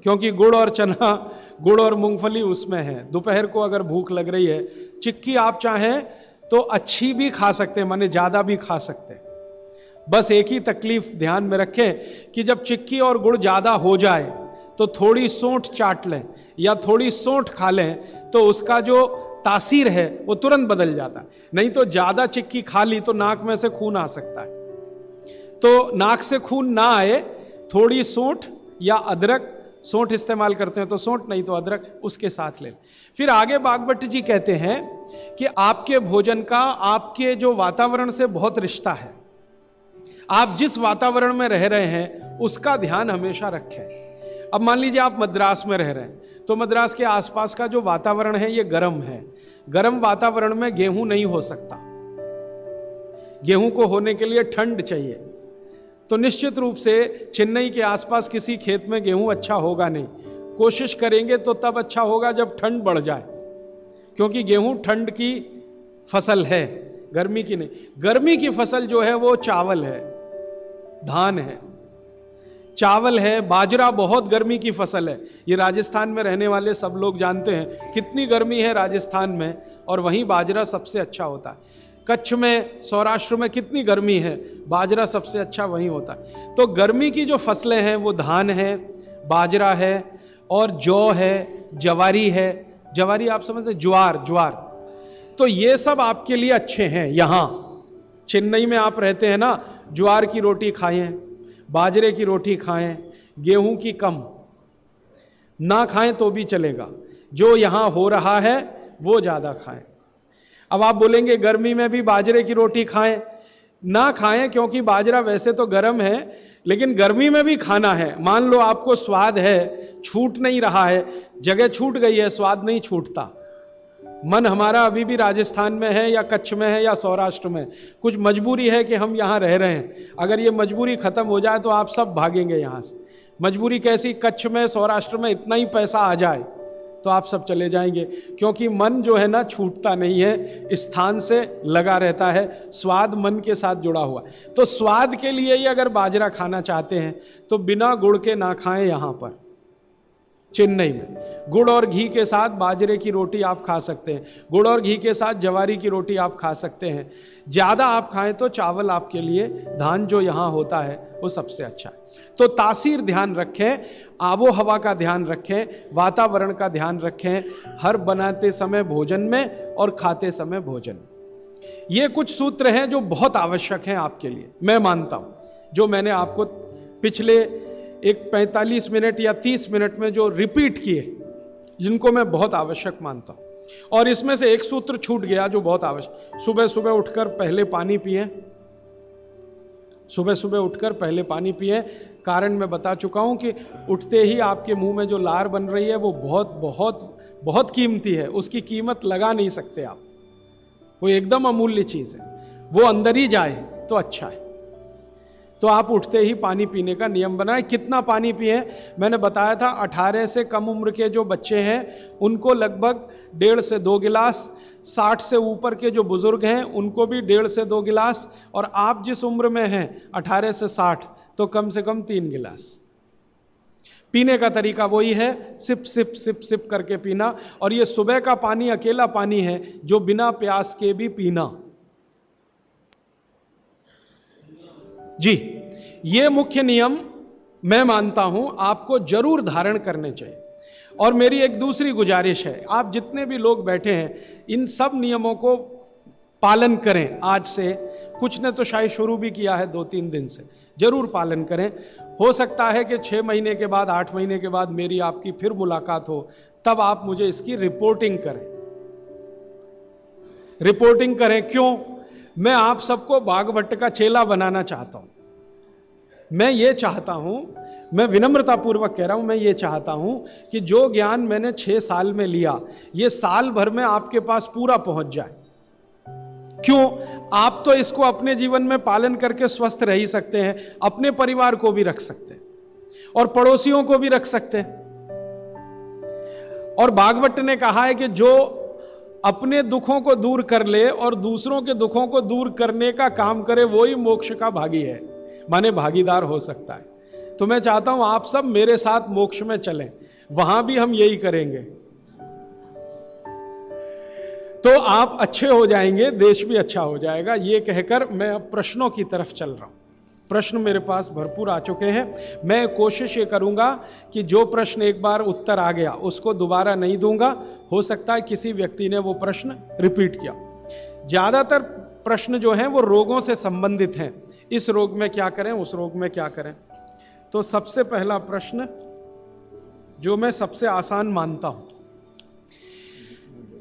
क्योंकि गुड़ और चना, गुड़ और मूंगफली उसमें है। दोपहर को अगर भूख लग रही है, चिक्की आप चाहें तो अच्छी भी खा सकते हैं, माने ज्यादा भी खा सकते हैं। बस एक ही तकलीफ ध्यान में रखें कि जब चिक्की और गुड़ ज्यादा हो जाए तो थोड़ी सोंठ चाट लें या थोड़ी सोंठ खा लें, तो उसका जो तासीर है वो तुरंत बदल जाता है। नहीं तो ज्यादा चिक्की खा ली तो नाक में से खून आ सकता है। तो नाक से खून ना आए, थोड़ी सोंठ या अदरक, सोंठ इस्तेमाल करते हैं तो सोंठ, नहीं तो अदरक, उसके साथ ले। फिर आगे बागभट्ट जी कहते हैं कि आपके भोजन का आपके जो वातावरण से बहुत रिश्ता है। आप जिस वातावरण में रह रहे हैं उसका ध्यान हमेशा रखें। अब मान लीजिए आप मद्रास में रह रहे हैं, तो मद्रास के आसपास का जो वातावरण है ये गर्म है। गर्म वातावरण में गेहूं नहीं हो सकता। गेहूं को होने के लिए ठंड चाहिए। तो निश्चित रूप से चेन्नई के आसपास किसी खेत में गेहूं अच्छा होगा नहीं। कोशिश करेंगे तो तब अच्छा होगा जब ठंड बढ़ जाए, क्योंकि गेहूं ठंड की फसल है, गर्मी की नहीं। गर्मी की फसल जो है वो चावल है, धान है, चावल है। बाजरा बहुत गर्मी की फसल है। ये राजस्थान में रहने वाले सब लोग जानते हैं कितनी गर्मी है राजस्थान में, और वहीं बाजरा सबसे अच्छा होता है। कच्छ में, सौराष्ट्र में कितनी गर्मी है, बाजरा सबसे अच्छा वहीं होता है। तो गर्मी की जो फसलें हैं वो धान है, बाजरा है, और जौ है, जवारी है। जवारी आप समझते हैं, ज्वार, ज्वार। तो ये सब आपके लिए अच्छे हैं। यहां चेन्नई में आप रहते हैं ना, ज्वार की रोटी खाएं, बाजरे की रोटी खाएं, गेहूं की कम ना खाएं तो भी चलेगा। जो यहां हो रहा है वो ज्यादा खाएं। अब आप बोलेंगे गर्मी में भी बाजरे की रोटी खाएं, ना खाएं, क्योंकि बाजरा वैसे तो गर्म है, लेकिन गर्मी में भी खाना है। मान लो आपको स्वाद है, छूट नहीं रहा है, जगह छूट गई है, स्वाद नहीं छूटता। मन हमारा अभी भी राजस्थान में है या कच्छ में है या सौराष्ट्र में। कुछ मजबूरी है कि हम यहां रह रहे हैं। अगर ये मजबूरी खत्म हो जाए तो आप सब भागेंगे यहां से। मजबूरी कैसी? कच्छ में, सौराष्ट्र में इतना ही पैसा आ जाए तो आप सब चले जाएंगे, क्योंकि मन जो है ना छूटता नहीं है, स्थान से लगा रहता है, स्वाद मन के साथ जुड़ा हुआ। तो स्वाद के लिए ही अगर बाजरा खाना चाहते हैं तो बिना गुड़ के ना खाएं। यहां पर चेन्नई में गुड़ और घी के साथ बाजरे की रोटी आप खा सकते हैं, गुड़ और घी के साथ जवारी की रोटी आप खा सकते हैं। ज्यादा आप खाएं तो चावल आपके लिए, धान जो यहां होता है वो सबसे अच्छा है। तो तासीर ध्यान रखें, आबो हवा का ध्यान रखें, वातावरण का ध्यान रखें, हर बनाते समय भोजन में और खाते समय भोजन। ये कुछ सूत्र हैं जो बहुत आवश्यक हैं आपके लिए, मैं मानता हूं, जो मैंने आपको पिछले एक 45 मिनट या 30 मिनट में जो रिपीट किए, जिनको मैं बहुत आवश्यक मानता हूं। और इसमें से एक सूत्र छूट गया जो बहुत आवश्यक, सुबह सुबह उठकर पहले पानी पिए। सुबह सुबह उठकर पहले पानी पिए। कारण मैं बता चुका हूं कि उठते ही आपके मुंह में जो लार बन रही है वो बहुत बहुत बहुत कीमती है, उसकी कीमत लगा नहीं सकते आप, वो एकदम अमूल्य चीज है। वो अंदर ही जाए तो अच्छा है। तो आप उठते ही पानी पीने का नियम बनाएं। कितना पानी पिए? मैंने बताया था 18 से कम उम्र के जो बच्चे हैं उनको लगभग 1.5 से 2 गिलास, 60 से ऊपर के जो बुजुर्ग हैं उनको भी 1.5 से 2 गिलास, और आप जिस उम्र में हैं 18 से 60 तो कम से कम 3 गिलास। पीने का तरीका वही है, सिप सिप सिप सिप करके पीना। और ये सुबह का पानी अकेला पानी है जो बिना प्यास के भी पीना। जी, ये मुख्य नियम मैं मानता हूं आपको जरूर धारण करने चाहिए। और मेरी एक दूसरी गुजारिश है, आप जितने भी लोग बैठे हैं इन सब नियमों को पालन करें। आज से कुछ ने तो शायद शुरू भी किया है 2-3 दिन से, जरूर पालन करें। हो सकता है कि 6 महीने के बाद, 8 महीने के बाद मेरी आपकी फिर मुलाकात हो, तब आप मुझे इसकी रिपोर्टिंग करें। रिपोर्टिंग करें। क्यों? मैं आप सबको बागभट्ट का चेला बनाना चाहता हूं। मैं ये चाहता हूं, मैं विनम्रतापूर्वक कह रहा हूं, मैं ये चाहता हूं कि जो ज्ञान मैंने 6 साल में लिया, ये साल भर में आपके पास पूरा पहुंच जाए। क्यों? आप तो इसको अपने जीवन में पालन करके स्वस्थ रह ही सकते हैं, अपने परिवार को भी रख सकते हैं और पड़ोसियों को भी रख सकते हैं। और बागभट्ट ने कहा है कि जो अपने दुखों को दूर कर ले और दूसरों के दुखों को दूर करने का काम करे, वो ही मोक्ष का भागी है, माने भागीदार हो सकता है। तो मैं चाहता हूं आप सब मेरे साथ मोक्ष में चलें, वहां भी हम यही करेंगे, तो आप अच्छे हो जाएंगे, देश भी अच्छा हो जाएगा। ये कहकर मैं अब प्रश्नों की तरफ चल रहा हूं। प्रश्न मेरे पास भरपूर आ चुके हैं। मैं कोशिश ये करूंगा कि जो प्रश्न एक बार उत्तर आ गया उसको दोबारा नहीं दूंगा। हो सकता है किसी व्यक्ति ने वो प्रश्न रिपीट किया। ज्यादातर प्रश्न जो हैं वो रोगों से संबंधित हैं, इस रोग में क्या करें, उस रोग में क्या करें। तो सबसे पहला प्रश्न जो मैं सबसे आसान मानता हूं,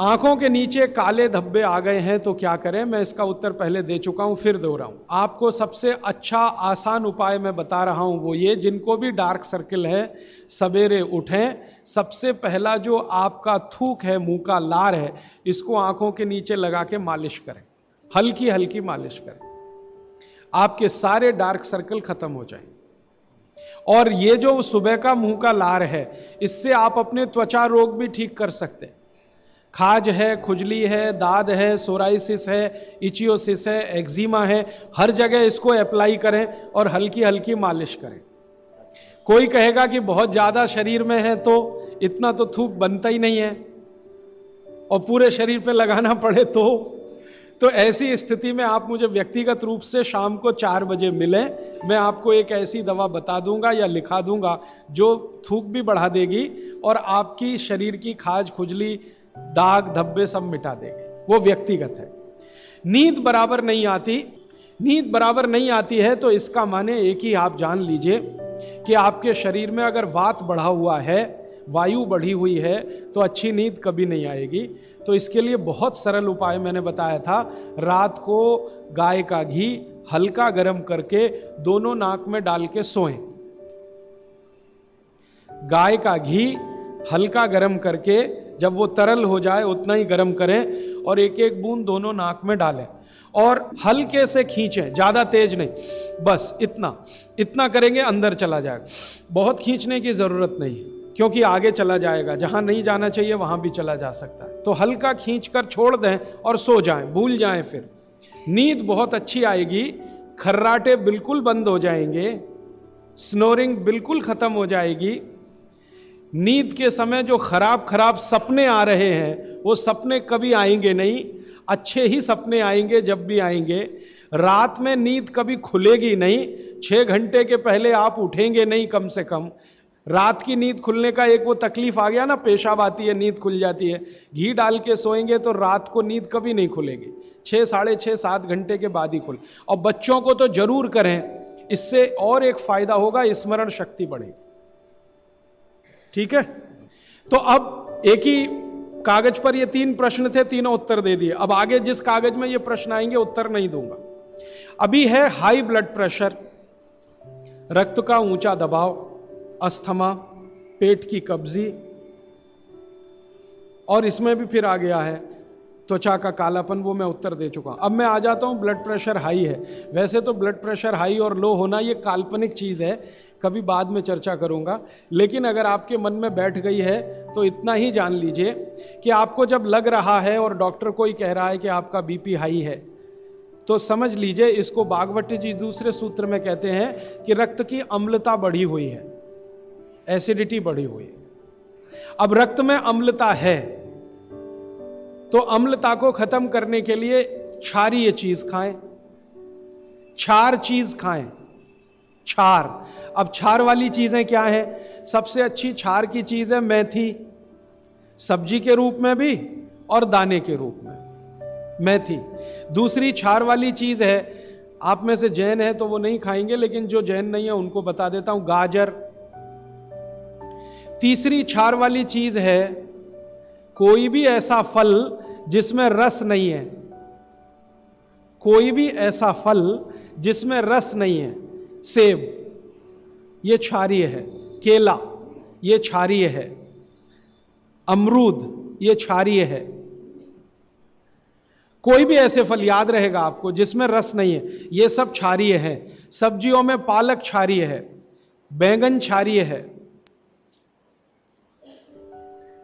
आंखों के नीचे काले धब्बे आ गए हैं तो क्या करें। मैं इसका उत्तर पहले दे चुका हूं, फिर दोहराऊं। आपको सबसे अच्छा आसान उपाय मैं बता रहा हूं, वो ये, जिनको भी डार्क सर्किल है सवेरे उठें, सबसे पहला जो आपका थूक है, मुंह का लार है, इसको आंखों के नीचे लगा के मालिश करें, हल्की हल्की मालिश करें, आपके सारे डार्क सर्कल खत्म हो जाएंगे। और ये जो सुबह का मुंह का लार है, इससे आप अपने त्वचा रोग भी ठीक कर सकते हैं। खाज है, खुजली है, दाद है, सोराइसिस है, इचियोसिस है, एक्जिमा है, हर जगह इसको अप्लाई करें और हल्की हल्की मालिश करें। कोई कहेगा कि बहुत ज्यादा शरीर में है तो इतना तो थूक बनता ही नहीं है और पूरे शरीर पे लगाना पड़े तो ऐसी स्थिति में आप मुझे व्यक्तिगत रूप से शाम को 4 बजे मिलें, मैं आपको एक ऐसी दवा बता दूंगा या लिखा दूंगा जो थूक भी बढ़ा देगी और आपकी शरीर की खाज, खुजली, दाग, धब्बे सब मिटा देंगे। वो व्यक्तिगत है। नींद बराबर नहीं आती, नींद बराबर नहीं आती है तो इसका माने एक ही आप जान लीजिए कि आपके शरीर में अगर वात बढ़ा हुआ है, वायु बढ़ी हुई है, तो अच्छी नींद कभी नहीं आएगी। तो इसके लिए बहुत सरल उपाय मैंने बताया था। रात को गाय का घी हल्का गर्म करके दोनों नाक में डाल के सोएं। गाय का घी हल्का गर्म करके, जब वो तरल हो जाए उतना ही गर्म करें और एक एक बूंद दोनों नाक में डालें और हल्के से खींचें, ज्यादा तेज नहीं, बस इतना करेंगे, अंदर चला जाएगा। बहुत खींचने की जरूरत नहीं, क्योंकि आगे चला जाएगा, जहां नहीं जाना चाहिए वहां भी चला जा सकता है। तो हल्का खींचकर छोड़ दें और सो जाएं, भूल जाएं। फिर नींद बहुत अच्छी आएगी, खर्राटे बिल्कुल बंद हो जाएंगे, स्नोरिंग बिल्कुल खत्म हो जाएगी। नींद के समय जो खराब सपने आ रहे हैं वो सपने कभी आएंगे नहीं, अच्छे ही सपने आएंगे जब भी आएंगे। रात में नींद कभी खुलेगी नहीं, 6 घंटे के पहले आप उठेंगे नहीं कम से कम। रात की नींद खुलने का एक वो तकलीफ आ गया ना, पेशाब आती है, नींद खुल जाती है। घी डाल के सोएंगे तो रात को नींद कभी नहीं खुलेगी, 6, साढ़े 6, 7 घंटे के बाद ही खुले। और बच्चों को तो जरूर करें, इससे और एक फायदा होगा, स्मरण शक्ति बढ़ेगी। ठीक है, तो अब एक ही कागज पर ये 3 प्रश्न थे, तीनों उत्तर दे दिए। अब आगे जिस कागज में ये प्रश्न आएंगे उत्तर नहीं दूंगा। अभी है हाई ब्लड प्रेशर, रक्त का ऊंचा दबाव, अस्थमा, पेट की कब्जी, और इसमें भी फिर आ गया है त्वचा का कालापन, वो मैं उत्तर दे चुका हूं। अब मैं आ जाता हूं, ब्लड प्रेशर हाई है। वैसे तो ब्लड प्रेशर हाई और लो होना ये काल्पनिक चीज है, कभी बाद में चर्चा करूंगा, लेकिन अगर आपके मन में बैठ गई है तो इतना ही जान लीजिए कि आपको जब लग रहा है और डॉक्टर कोई कह रहा है कि आपका बीपी हाई है, तो समझ लीजिए, इसको बागवती जी दूसरे सूत्र में कहते हैं कि रक्त की अम्लता बढ़ी हुई है, एसिडिटी बढ़ी हुई है। अब रक्त में अम्लता है तो अम्लता को खत्म करने के लिए क्षारीय चीज खाएं, क्षार चीज खाएं, क्षार। अब क्षार वाली चीजें क्या हैं? सबसे अच्छी क्षार की चीज है मेथी, सब्जी के रूप में भी और दाने के रूप में मेथी। दूसरी क्षार वाली चीज है, आप में से जैन है तो वो नहीं खाएंगे, लेकिन जो जैन नहीं है उनको बता देता हूं, गाजर। तीसरी क्षार वाली चीज है कोई भी ऐसा फल जिसमें रस नहीं है, कोई भी ऐसा फल जिसमें रस नहीं है। सेब ये क्षारीय है, केला ये क्षारीय है, अमरूद ये क्षारीय है। कोई भी ऐसे फल याद रहेगा आपको जिसमें रस नहीं है, ये सब क्षारीय है। सब्जियों में पालक क्षारीय है, बैंगन क्षारीय है।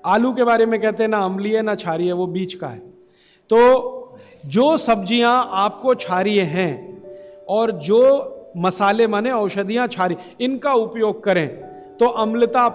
आलू के बारे में कहते हैं ना अम्लीय ना क्षारीय, वो बीच का है। तो जो सब्जियां आपको क्षारीय हैं और जो मसाले माने औषधियां, क्षारी, इनका उपयोग करें तो अम्लता